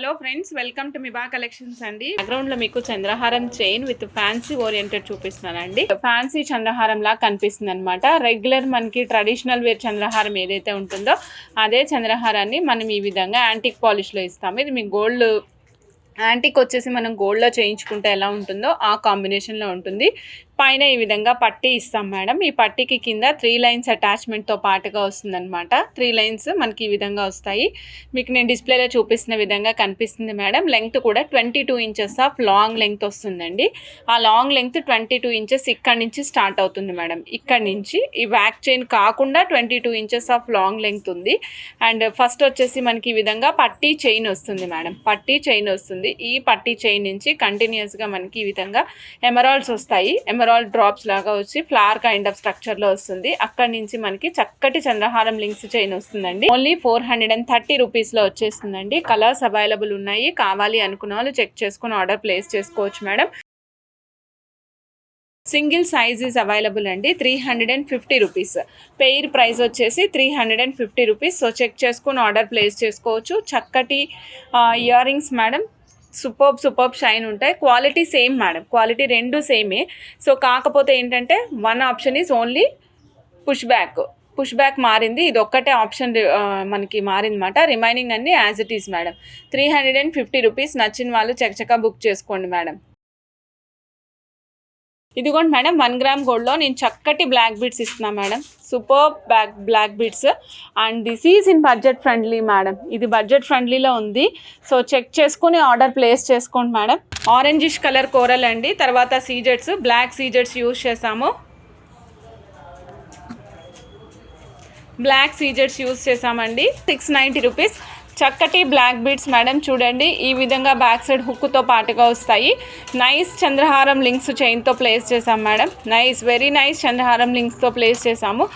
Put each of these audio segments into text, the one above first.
Hello friends, welcome to మిబా collections అండి. Background లో మీకు చంద్రహారం చైన్ విత్ ఫ్యాన్సీ ఓరియంటెడ్ చూపిస్తున్నానండి. ఫ్యాన్సీ చంద్రహారం లా కనిపిస్తుంది అనమాట. రెగ్యులర్ మనకి ట్రెడిషనల్ వేర్ చంద్రహారం ఏదైతే ఉంటుందో అదే చంద్రహారాన్ని మనం ఈ విధంగా యాంటిక్ పాలిష్ లో ఇస్తాము. ఇది మీకు గోల్డ్ యాంటిక్ వచ్చేసి మనం గోల్డ్లో చేయించుకుంటే ఎలా ఉంటుందో ఆ కాంబినేషన్లో ఉంటుంది. పైన ఈ విధంగా పట్టీ ఇస్తాం మేడం. ఈ పట్టీకి కింద 3 లైన్స్ అటాచ్మెంట్తో పాటుగా వస్తుందన్నమాట. 3 లైన్స్ మనకి ఈ విధంగా వస్తాయి. మీకు నేను డిస్ప్లేలో చూపిస్తున్న విధంగా కనిపిస్తుంది మేడం. లెంగ్త్ కూడా 22 ఇంచెస్ ఆఫ్ లాంగ్ లెంగ్త్ వస్తుందండి. ఆ లాంగ్ లెంగ్త్ 22 ఇంచెస్ ఇక్కడ నుంచి స్టార్ట్ అవుతుంది మేడం. ఇక్కడ నుంచి ఈ బ్యాక్ చైన్ కాకుండా 22 ఇంచెస్ ఆఫ్ లాంగ్ లెంగ్త్ ఉంది. అండ్ ఫస్ట్ వచ్చేసి మనకి ఈ విధంగా పట్టీ చైన్ వస్తుంది మేడం. పట్టీ చైన్ వస్తుంది. ఈ పట్టీ చైన్ నుంచి కంటిన్యూస్గా మనకి ఈ విధంగా ఎమరాల్డ్స్ వస్తాయి. ఎమరాల్డ్ డ్రాప్స్ లాగా వచ్చి ఫ్లవర్ కైండ్ ఆఫ్ స్ట్రక్చర్లో వస్తుంది. అక్కడి నుంచి మనకి చక్కటి చంద్రహారం లింక్స్ చైన్ వస్తుందండి. ఓన్లీ 430 రూపీస్లో వచ్చేస్తుందండి. కలర్స్ అవైలబుల్ ఉన్నాయి. కావాలి అనుకున్న వాళ్ళు చెక్ చేసుకుని ఆర్డర్ ప్లేస్ చేసుకోవచ్చు madam. Single size is available అండి. 350 రూపీస్. పెయిర్ ప్రైస్ వచ్చేసి 350 రూపీస్. సో చెక్ చేసుకుని ఆర్డర్ ప్లేస్ చేసుకోవచ్చు. చక్కటి earrings madam. Superb shine ఉంటాయి. Quality same madam. క్వాలిటీ రెండు సేమే. సో కాకపోతే ఏంటంటే one option is only push back మారింది. ఇది ఒక్కటే ఆప్షన్ మనకి మారిందన్నమాట. రిమైనింగ్ అన్ని as it is madam. 350 rupees. నచ్చిన వాళ్ళు చకచకా బుక్ చేసుకోండి మేడం. ఇదిగోండి మేడం, 1 గ్రామ్ గోల్డ్లో నేను చక్కటి బ్లాక్ బీడ్స్ ఇస్తున్నా madam. Super black beads. And this is in budget friendly madam. ఇది బడ్జెట్ ఫ్రెండ్లీలో ఉంది. సో చెక్ చేసుకుని ఆర్డర్ ప్లేస్ చేసుకోండి మేడం. ఆరెంజిష్ కలర్ కోరల్ అండి. తర్వాత సీజెట్స్, బ్లాక్ సీజెట్స్ యూజ్ చేసాము. బ్లాక్ సీజెట్స్ యూజ్ చేసామండి. 690 రూపీస్. చక్కటి బ్లాక్ బీడ్స్ మేడం. చూడండి ఈ విధంగా బ్యాక్ సైడ్ హుక్తో పాటుగా వస్తాయి. నైస్ చంద్రహారం లింక్స్ చైన్తో ప్లేస్ చేసాం మేడం. నైస్, వెరీ నైస్ చంద్రహారం లింక్స్తో ప్లేస్ చేసాము.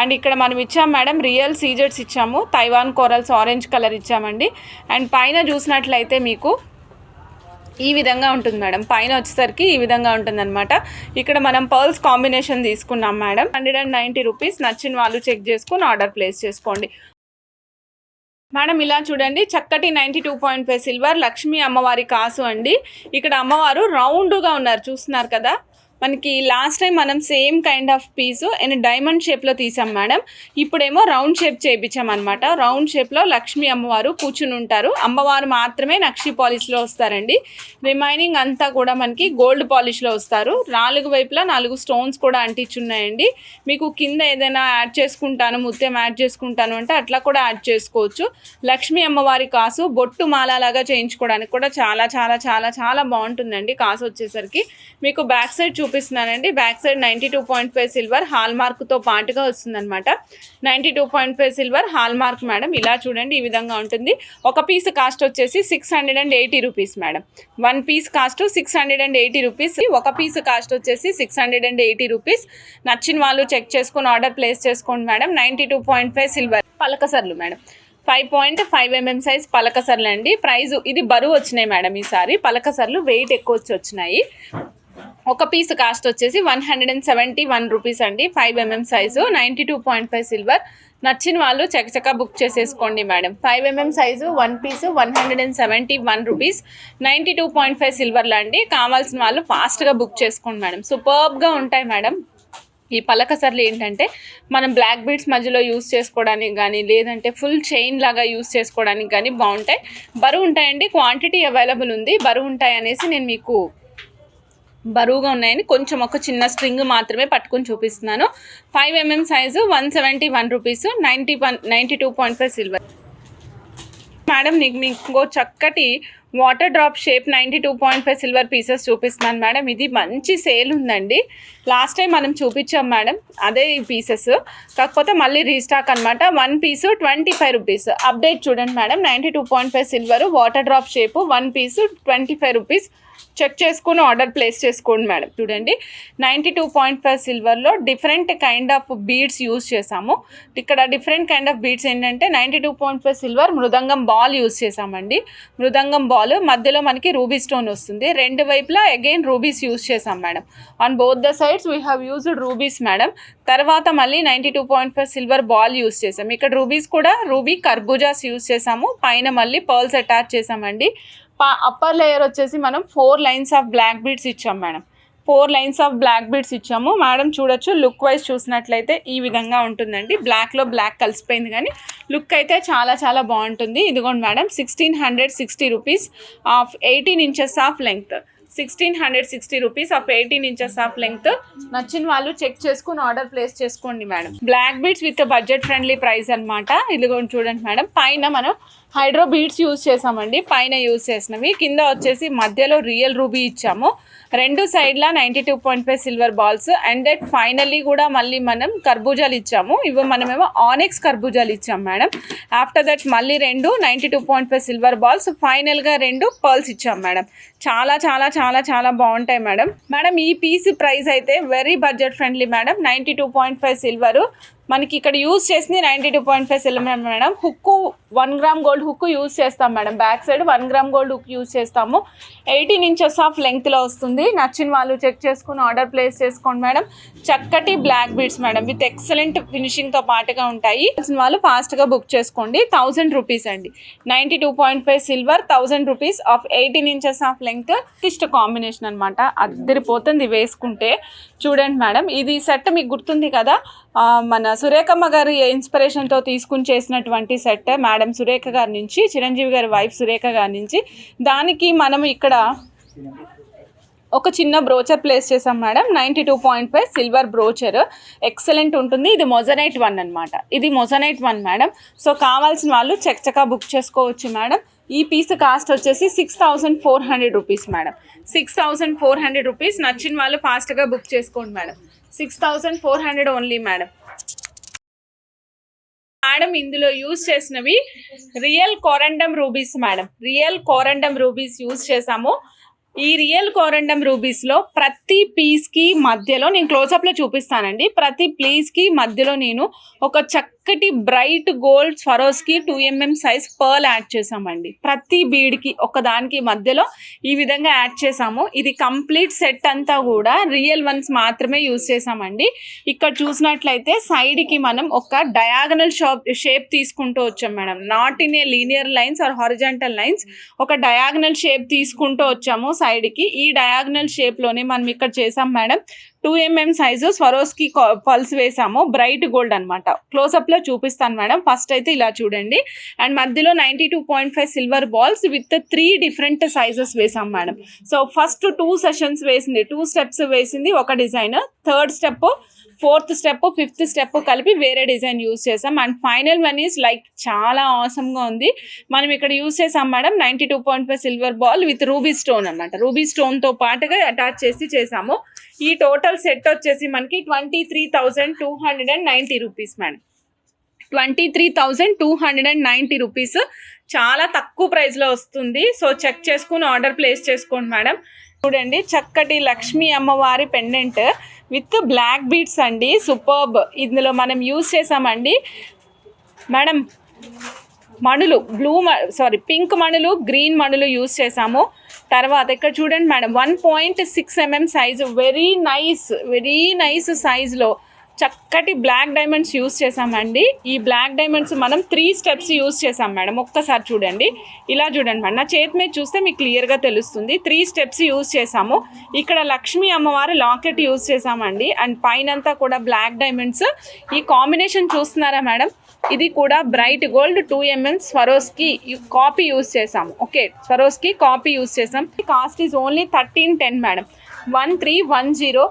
అండ్ ఇక్కడ మనం ఇచ్చాం మేడం రియల్ సీజెట్స్ ఇచ్చాము. తైవాన్ కోరల్స్ ఆరెంజ్ కలర్ ఇచ్చామండి. అండ్ పైన చూసినట్లయితే మీకు ఈ విధంగా ఉంటుంది మేడం. పైన వచ్చేసరికి ఈ విధంగా ఉంటుందన్నమాట. ఇక్కడ మనం పర్ల్స్ కాంబినేషన్ తీసుకున్నాం మేడం. 190 రూపీస్. నచ్చిన వాళ్ళు చెక్ చేసుకుని ఆర్డర్ ప్లేస్ చేసుకోండి మేడం. ఇలా చూడండి చక్కటి 92.5 సిల్వర్ లక్ష్మీ అమ్మవారి కాసు అండి. ఇక్కడ అమ్మవారు రౌండ్గా ఉన్నారు, చూస్తున్నారు కదా. మనకి లాస్ట్ టైం మనం same kind of peace and diamond షేప్లో తీసాం మేడం. ఇప్పుడేమో రౌండ్ షేప్ చేయించామన్నమాట. రౌండ్ షేప్లో లక్ష్మీ అమ్మవారు కూర్చుని ఉంటారు. అమ్మవారు మాత్రమే నక్షి పాలిష్లో వస్తారండి. రిమైనింగ్ అంతా కూడా మనకి గోల్డ్ పాలిష్లో వస్తారు. 4 వైపులా 4 స్టోన్స్ కూడా అంటించున్నాయండి. మీకు కింద ఏదైనా యాడ్ చేసుకుంటాను, ముత్యం యాడ్ చేసుకుంటాను అంటే అట్లా కూడా యాడ్ చేసుకోవచ్చు. లక్ష్మీ అమ్మవారి కాసు బొట్టు మాలలాగా చేయించుకోవడానికి కూడా చాలా చాలా చాలా చాలా బాగుంటుందండి. కాసు వచ్చేసరికి మీకు బ్యాక్ సైడ్ చూపిస్తున్నానండి. బ్యాక్ సైడ్ 92.5 సిల్వర్ హాల్ మార్క్తో పాటుగా వస్తుందన్నమాట. 92.5 సిల్వర్ హాల్ మార్క్ మేడం. ఇలా చూడండి ఈ విధంగా ఉంటుంది. ఒక పీస్ కాస్ట్ వచ్చేసి 680 rupees madam. 1 piece cost 680 rupees. ఒక పీస్ కాస్ట్ వచ్చేసి 680 రూపీస్. నచ్చిన వాళ్ళు చెక్ చేసుకుని ఆర్డర్ ప్లేస్ చేసుకోండి మేడం. 92.5 సిల్వర్ పలకసర్లు మేడం. 5.5 mm సైజ్ పలకసర్లు అండి. ప్రైజు ఇది బరువు వచ్చినాయి మేడం. ఈసారి పలకసర్లు వెయిట్ ఎక్కువ వచ్చినాయి. ఒక పీస్ కాస్ట్ వచ్చేసి 171 రూపీస్ అండి. 5 mm సైజు, 92.5 సిల్వర్. నచ్చిన వాళ్ళు చకచకా బుక్ చేసేసుకోండి మేడం. 5 mm సైజు 1 పీసు 171 రూపీస్. 92.5 సిల్వర్లో అండి. కావాల్సిన వాళ్ళు ఫాస్ట్గా బుక్ చేసుకోండి మేడం. సూపర్బ్గా ఉంటాయి మేడం. ఈ పలకసర్లు ఏంటంటే మనం బ్లాక్ బీడ్స్ మధ్యలో యూస్ చేసుకోవడానికి కానీ లేదంటే ఫుల్ చైన్ లాగా యూస్ చేసుకోవడానికి కానీ బాగుంటాయి. బరువు ఉంటాయండి. క్వాంటిటీ అవైలబుల్ ఉంది. బరువు ఉంటాయి అనేసి నేను మీకు బరువుగా ఉన్నాయని కొంచెం ఒక చిన్న స్ట్రింగ్ మాత్రమే పట్టుకొని చూపిస్తున్నాను. 5 mm size 171 rupees. 92.5 silver madam. మీకు చక్కటి water drop shape 92.5 silver pieces చూపిస్తున్నాను మేడం. ఇది మంచి సేల్ ఉందండి. లాస్ట్ టైం మనం చూపించాం మేడం అదే ఈ పీసెస్, కాకపోతే మళ్ళీ రీస్టాక్ అనమాట. 1 పీసు 25 రూపీస్. అప్డేట్ చూడండి madam. 92.5 silver water drop shape 1 piece 25 rupees. Check చేసుకుని ఆర్డర్ ప్లేస్ చేసుకోండి మేడం. చూడండి 92.5 సిల్వర్లో different kind of beads use చేసాము. ఇక్కడ డిఫరెంట్ కైండ్ ఆఫ్ బీడ్స్ ఏంటంటే 92.5 సిల్వర్ మృదంగం బాల్ యూజ్ చేసామండి. మృదంగం బాల్ బాల్, మధ్యలో మనకి రూబీ స్టోన్ వస్తుంది. రెండు వైపులా అగైన్ రూబీస్ యూజ్ చేసాం madam. On both the sides we have used rubies madam. తర్వాత మళ్ళీ 92.5 సిల్వర్ బాల్ యూజ్ చేసాం. ఇక్కడ రూబీస్ కూడా రూబీ కర్బూజాస్ యూజ్ చేసాము. పైన మళ్ళీ పర్ల్స్ అటాచ్ చేసామండి. అప్పర్ లేయర్ వచ్చేసి మనం 4 లైన్స్ ఆఫ్ బ్లాక్ బీడ్స్ ఇచ్చాం madam. 4 lines of black beads ఇచ్చాము మేడం. చూడొచ్చు, లుక్ వైజ్ చూసినట్లయితే ఈ విధంగా ఉంటుందండి. బ్లాక్లో బ్లాక్ కలిసిపోయింది కానీ లుక్ అయితే చాలా చాలా బాగుంటుంది. ఇదిగోండి madam, 1660 rupees of 18 inches of length. 1660 rupees of 18 inches of length. నచ్చిన వాళ్ళు చెక్ చేసుకుని ఆర్డర్ ప్లేస్ చేసుకోండి madam. Black beads with budget friendly price అనమాట. ఇదిగోండి చూడండి మేడం, పైన మనం హైడ్రో బీడ్స్ యూజ్ చేసామండి. పైన యూజ్ చేసినవి, కింద వచ్చేసి మధ్యలో రియల్ రూబీ ఇచ్చాము. రెండు సైడ్లా 92.5 silver balls. And that finally కూడా మళ్ళీ మనం కర్బూజాలు ఇచ్చాము. ఇవి మనమేమో ఆనెక్స్ కర్బూజాలు ఇచ్చాం మేడం. ఆఫ్టర్ దట్ మళ్ళీ 2 92.5 సిల్వర్ బాల్స్, ఫైనల్గా 2 పర్ల్స్ ఇచ్చాం మేడం. చాలా చాలా చాలా చాలా బాగుంటాయి మేడం. మేడం ఈ పీస్ ప్రైస్ అయితే very budget friendly madam. 92.5 silver. మనకి ఇక్కడ యూజ్ చేసింది 92.5 silver madam. Hook 1 gram gold hook use చేస్తాం madam. Back side 1 gram gold hook use చేస్తాము. 18 ఇంచెస్ ఆఫ్ లెంగ్త్లో వస్తుంది. నచ్చిన వాళ్ళు చెక్ చేసుకుని ఆర్డర్ ప్లేస్ చేసుకోండి మేడం. చక్కటి black beads madam with excellent ఫినిషింగ్తో పాటుగా ఉంటాయి. నచ్చిన వాళ్ళు ఫాస్ట్గా బుక్ చేసుకోండి. 1000 రూపీస్ అండి. 92.5 silver, 1000 rupees of 18 inches of length. ఇష్ట కాంబినేషన్ అనమాట. అద్దరిపోతుంది వేసుకుంటే. చూడండి మేడం, ఇది సెట్ మీకు గుర్తుంది కదా, మన సురేఖమ్మ గారి ఇన్స్పిరేషన్తో తీసుకుని చేసినటువంటి సెట్ మేడం సురేఖ గారి నుంచి, చిరంజీవి గారి వైఫ్ సురేఖ గారి నుంచి. దానికి మనం ఇక్కడ ఒక చిన్న బ్రోచర్ ప్లేస్ చేసాం మేడం. 92.5 సిల్వర్ బ్రోచర్, ఎక్సలెంట్ ఉంటుంది. ఇది మొజనైట్ 1 అనమాట. ఇది మొజనైట్ 1 మేడం. సో కావాల్సిన వాళ్ళు చక్కగా బుక్ చేసుకోవచ్చు మేడం. ఈ పీస్ కాస్ట్ వచ్చేసి 6400 రూపీస్ మేడం. 6400 రూపీస్. నచ్చిన వాళ్ళు ఫాస్ట్గా బుక్ చేసుకోండి మేడం. 6400 only madam. మేడం ఇందులో యూజ్ చేసినవి real కోరండమ్ rubies madam. Real కోరండమ్ rubies use చేసాము. ఈ రియల్ కోరండమ్ రూబీస్లో ప్రతి పీస్కి మధ్యలో నేను క్లోజప్లో చూపిస్తానండి. ప్రతి పీస్కి మధ్యలో నేను ఒక చక్కటి bright gold Swarovski 2mm size pearl add చేసామండి. ప్రతి బీడ్కి ఒకదానికి మధ్యలో ఈ విధంగా యాడ్ చేసాము. ఇది కంప్లీట్ సెట్ అంతా కూడా రియల్ వన్స్ మాత్రమే యూజ్ చేసామండి. ఇక్కడ చూసినట్లయితే సైడ్కి మనం ఒక డయాగనల్ షేప్ తీసుకుంటూ వచ్చాం madam. Not in a linear lines or horizontal lines. ఒక డయాగనల్ షేప్ తీసుకుంటూ వచ్చాము సైడ్కి. ఈ డయాగనల్ షేప్లోనే మనం ఇక్కడ చేసాం madam. 2mm size Swarovski pearls వేసాము. బ్రైట్ గోల్డ్ అనమాట. క్లోజప్లో చూపిస్తాను మేడం. ఫస్ట్ అయితే ఇలా చూడండి. అండ్ మధ్యలో 92.5 silver balls with 3 different sizes వేసాం మేడం. సో ఫస్ట్ 2 సెషన్స్ వేసింది, 2 స్టెప్స్ వేసింది ఒక design. Third step, 4th step, 5th step కలిపి వేరే డిజైన్ యూజ్ చేసాం. And final one is like చాలా ఆసమ్గా ఉంది. మనం ఇక్కడ యూజ్ చేసాం madam 92.5 silver ball with ruby stone అనమాట. రూబీ స్టోన్తో పాటుగా అటాచ్ చేసి చేసాము. ఈ టోటల్ సెట్ వచ్చేసి మనకి 23,290 రూపీస్ మేడం. 23,290 రూపీస్. చాలా తక్కువ ప్రైస్లో వస్తుంది. సో చెక్ చేసుకుని ఆర్డర్ ప్లేస్ చేసుకోండి మేడం. చూడండి, చక్కటి లక్ష్మీ అమ్మవారి పెండెంట్ విత్ బ్లాక్ బీడ్స్ అండి. సూపర్బ్. ఇందులో మనం యూజ్ చేసామండి మేడం మణులు, పింక్ మణులు, గ్రీన్ మణులు యూజ్ చేసాము. తర్వాత ఇక్కడ చూడండి madam 1.6mm size, very nice సైజులో చక్కటి బ్లాక్ డైమండ్స్ యూజ్ చేసామండి. ఈ బ్లాక్ డైమండ్స్ మనం 3 స్టెప్స్ యూజ్ చేసాం మేడం. ఒక్కసారి చూడండి, ఇలా చూడండి మేడం. నా చేతి మీద చూస్తే మీకు క్లియర్గా తెలుస్తుంది. 3 స్టెప్స్ యూజ్ చేసాము. ఇక్కడ లక్ష్మీ అమ్మవారి లాకెట్ యూజ్ చేసామండి. అండ్ పైనంతా కూడా బ్లాక్ డైమండ్స్. ఈ కాంబినేషన్ చూస్తున్నారా మేడం? ఇది కూడా bright gold 2mm Swarovski copy use చేసాము. ఓకే, స్వరోస్కి కాపీ యూజ్ చేసాం. Cost is only 1310 madam. 1310.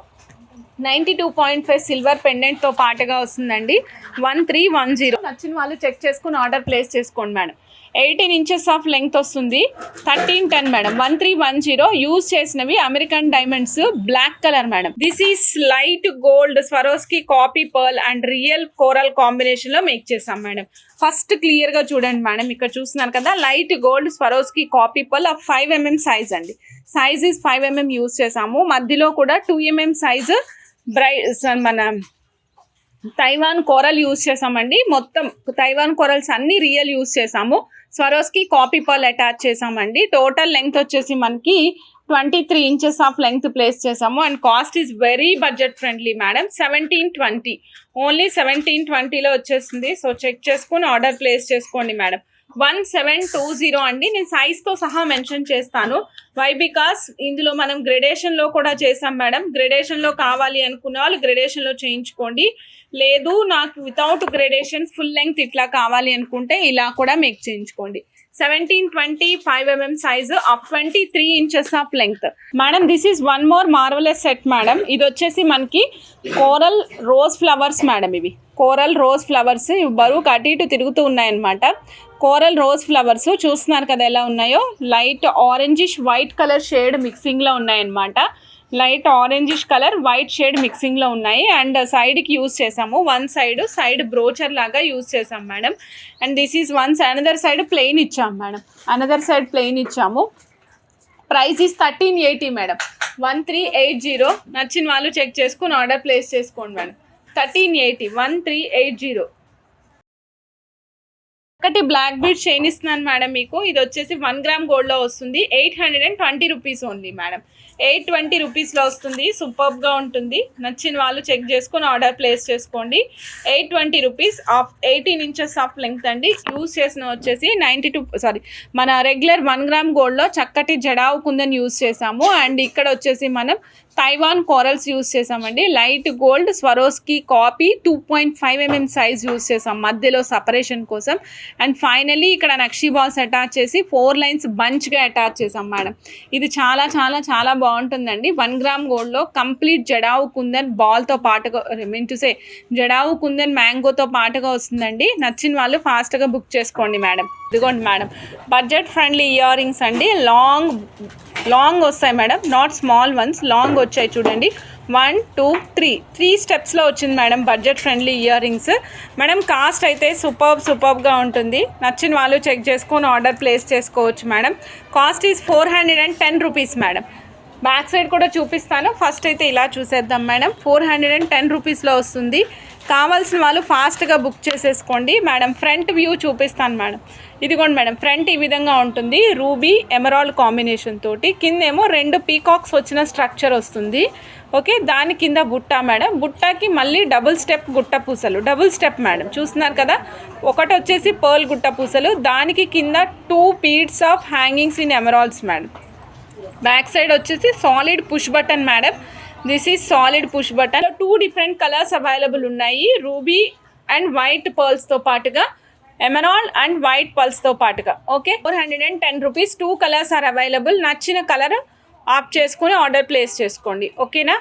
92.5 silver పెండెంట్తో పాటుగా వస్తుందండి. 1310. నచ్చిన వాళ్ళు చెక్ చేసుకుని ఆర్డర్ ప్లేస్ చేసుకోండి మేడం. 18 ఇంచెస్ ఆఫ్ లెంగ్త్ వస్తుంది. 1310 మేడం. 1310. యూజ్ చేసినవి American diamonds, black colour madam. This is light gold Swarovski copy pearl and real coral కాంబినేషన్లో మేక్ చేసాం మేడం. ఫస్ట్ క్లియర్గా చూడండి మేడం. ఇక్కడ చూస్తున్నారు కదా, light gold Swarovski copy pearl of 5mm size అండి. సైజ్ ఈజ్ 5mm యూజ్ చేసాము. మధ్యలో కూడా 2mm సైజు మన తైవాన్ కోరల్ యూజ్ చేసామండి. మొత్తం తైవాన్ కోరల్స్ అన్ని రియల్ యూజ్ చేసాము. స్వరోస్కి కాపీ పర్ల్ అటాచ్ చేసామండి. టోటల్ లెంగ్త్ వచ్చేసి మనకి 23 inches ఆఫ్ లెంగ్త్ ప్లేస్ చేసాము. And cost is very budget friendly madam. 1720 only 1720లో వచ్చేస్తుంది. సో చెక్ చేసుకుని ఆర్డర్ ప్లేస్ చేసుకోండి మేడం. 1720 అండి. నేను సైజ్తో సహా మెన్షన్ చేస్తాను. వై బికాస్ ఇందులో మనం గ్రెడేషన్లో కూడా చేసాం మేడం. గ్రెడేషన్లో కావాలి అనుకున్న వాళ్ళు గ్రెడేషన్లో చేయించుకోండి. లేదు నాకు వితౌట్ గ్రెడేషన్ ఫుల్ లెంగ్త్ ఇట్లా కావాలి అనుకుంటే ఇలా కూడా మేక్ చేయించుకోండి. 1720 5mm size of 23 inches of length madam. This is one more marvellous set madam. ఇది వచ్చేసి మనకి కోరల్ రోజ్ ఫ్లవర్స్ మేడం. ఇవి కోరల్ రోజ్ ఫ్లవర్స్, ఇవి బరువుకు అటు ఇటు తిరుగుతూ ఉన్నాయన్నమాట. కోరల్ రోజ్ ఫ్లవర్స్ చూస్తున్నారు కదా ఎలా ఉన్నాయో. Light orangish white colour shade మిక్సింగ్లో ఉన్నాయన్నమాట. Light orangish colour white shade మిక్సింగ్లో ఉన్నాయి. అండ్ సైడ్కి యూజ్ చేసాము. వన్ సైడ్ బ్రోచర్ లాగా యూజ్ చేసాం madam. And this is one another side plain ఇచ్చాము మేడం. అనదర్ సైడ్ ప్లెయిన్ ఇచ్చాము. Price is 1380 madam. 1380. నచ్చిన వాళ్ళు చెక్ చేసుకుని ఆర్డర్ ప్లేస్ చేసుకోండి మేడం. 1380 1380. ఒకటి బ్లాక్ బీడ్ చైన్ ఇస్తున్నాను మేడం మీకు. ఇది వచ్చేసి 1 గ్రామ్ గోల్డ్లో వస్తుంది. 820 రూపీస్ ఓన్లీ మేడం. 820 రూపీస్లో వస్తుంది. సూపర్గా ఉంటుంది. నచ్చిన వాళ్ళు చెక్ చేసుకొని ఆర్డర్ ప్లేస్ చేసుకోండి. 820 rupees of 18 inches of length అండి. యూజ్ చేసిన వచ్చేసి మన రెగ్యులర్ 1 గ్రామ్ గోల్డ్లో చక్కటి జడావు కుందని యూజ్ చేసాము. అండ్ ఇక్కడ వచ్చేసి మనం తైవాన్ కోరల్స్ యూజ్ చేసామండి. Light gold Swarovski copy 2.5mm size use చేసాం మధ్యలో సపరేషన్ కోసం. అండ్ ఫైనలీ ఇక్కడ నక్షీ బాల్స్ అటాచ్ చేసి 4 lines బంచ్గా అటాచ్ చేసాం మేడం. ఇది చాలా చాలా చాలా బాగుంటుందండి. 1 గ్రామ్ గోల్డ్లో కంప్లీట్ జడావు కుందన్ బాల్తో పాటుగా జడావు కుందన్ మ్యాంగోతో పాటుగా వస్తుందండి. నచ్చిన వాళ్ళు ఫాస్ట్గా బుక్ చేసుకోండి మేడం. ఇదిగోండి madam, budget friendly ear rings అండి. లాంగ్ వస్తాయి madam, not small once. Long వచ్చాయి చూడండి. 1 2 3 స్టెప్స్లో వచ్చింది madam budget friendly ear rings madam. Cost అయితే సూపర్గా ఉంటుంది. నచ్చిన వాళ్ళు చెక్ చేసుకొని ఆర్డర్ ప్లేస్ చేసుకోవచ్చు madam. Cost is 410 rupees madam. Back side కూడా చూపిస్తాను. ఫస్ట్ అయితే ఇలా చూసేద్దాం మేడం. 410 రూపీస్లో వస్తుంది. కావాల్సిన వాళ్ళు ఫాస్ట్గా బుక్ చేసేసుకోండి మేడం. ఫ్రంట్ వ్యూ చూపిస్తాను మేడం. ఇదిగోండి మేడం, ఫ్రంట్ ఈ విధంగా ఉంటుంది. రూబీ ఎమరాల్డ్ కాంబినేషన్ తోటి కిందేమో 2 పీకాక్స్ వచ్చిన స్ట్రక్చర్ వస్తుంది. ఓకే, దాని కింద బుట్ట మేడం. బుట్టకి మళ్ళీ డబుల్ స్టెప్ గుట్ట పూసలు. డబుల్ స్టెప్ మేడం, చూస్తున్నారు కదా. ఒకటి వచ్చేసి పర్ల్ గుట్ట పూసలు, దానికి కింద 2 beads of hangings in emeralds madam. Back side వచ్చేసి solid push button madam. This is solid push button. 2 different colours available ఉన్నాయి. రూబీ అండ్ వైట్ పర్ల్స్తో పాటుగా ఎమరాల్డ్ అండ్ వైట్ పర్ల్స్తో పాటుగా. Okay, 410 rupees. 2 colours are available. నచ్చిన colour opt చేసుకుని order place చేసుకోండి. ఓకేనా.